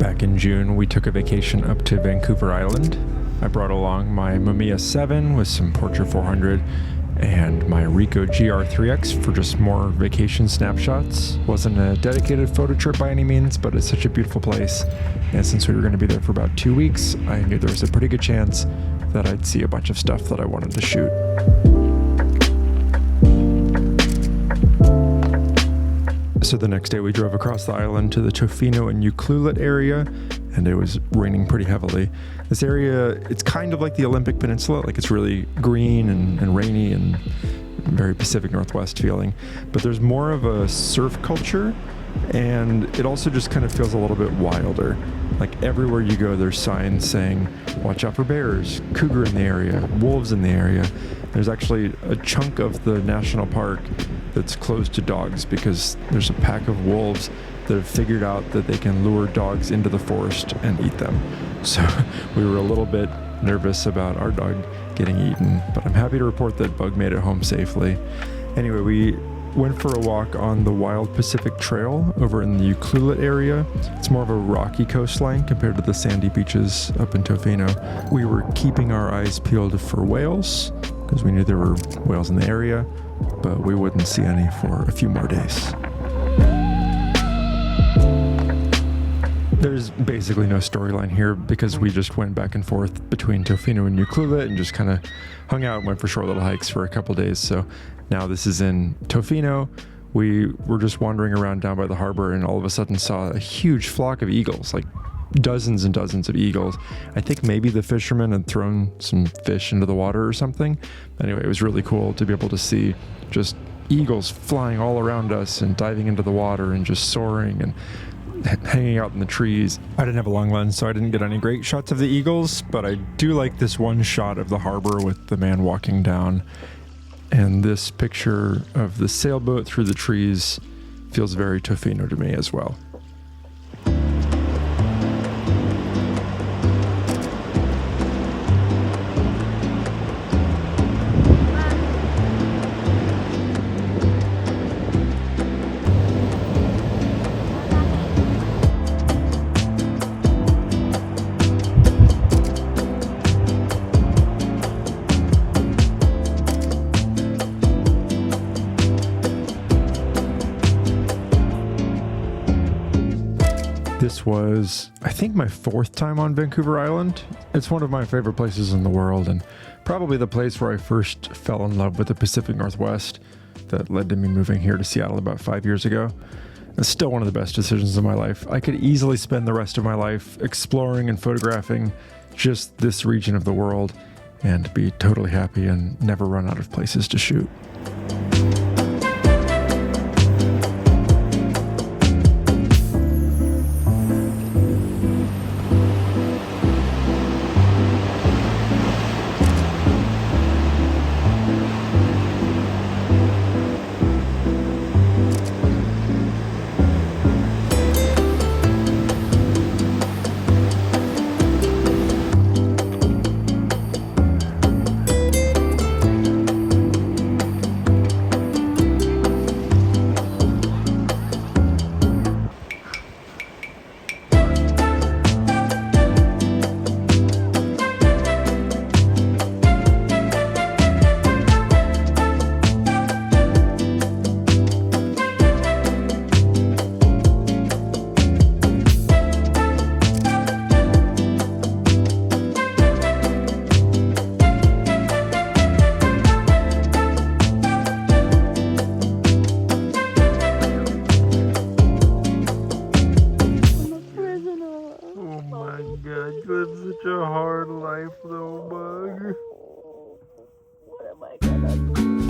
Back in June, we took a vacation up to Vancouver Island. I brought along my Mamiya 7 with some Portra 400 and my Ricoh GR3X for just more vacation snapshots. Wasn't a dedicated photo trip by any means, but it's such a beautiful place. And since we were going to be there for about 2 weeks, I knew there was a pretty good chance that I'd see a bunch of stuff that I wanted to shoot. So the next day we drove across the island to the Tofino and IIIx area, and it was raining pretty heavily. This area, it's kind of like the Olympic Peninsula, like it's really green and rainy and very Pacific Northwest feeling. But there's more of a surf culture, and it also just kind of feels a little bit wilder. Like everywhere you go, there's signs saying, watch out for bears, cougar in the area, wolves in the area. There's actually a chunk of the national park that's closed to dogs because there's a pack of wolves that have figured out that they can lure dogs into the forest and eat them. So we were a little bit nervous about our dog getting eaten, but I'm happy to report that Bug made it home safely. Anyway, we went for a walk on the Wild Pacific Trail over in the IIIx area. It's more of a rocky coastline compared to the sandy beaches up in Tofino. We were keeping our eyes peeled for whales because we knew there were whales in the area, but we wouldn't see any for a few more days. There's basically no storyline here because we just went back and forth between Tofino and IIIx and just kind of hung out and went for short little hikes for a couple days. So now this is in Tofino. We were just wandering around down by the harbor and all of a sudden saw a huge flock of eagles, like dozens and dozens of eagles. I think maybe the fishermen had thrown some fish into the water or something. Anyway, it was really cool to be able to see just eagles flying all around us and diving into the water and just soaring and hanging out in the trees. I didn't have a long lens, so I didn't get any great shots of the eagles, but I do like this one shot of the harbor with the man walking down. And this picture of the sailboat through the trees feels very Tofino to me as well. This was, I think, my 4th time on Vancouver Island. It's one of my favorite places in the world and probably the place where I first fell in love with the Pacific Northwest that led to me moving here to Seattle about 5 years ago. It's still one of the best decisions of my life. I could easily spend the rest of my life exploring and photographing just this region of the world and be totally happy and never run out of places to shoot. Such a hard life though, Bug. What am I gonna do?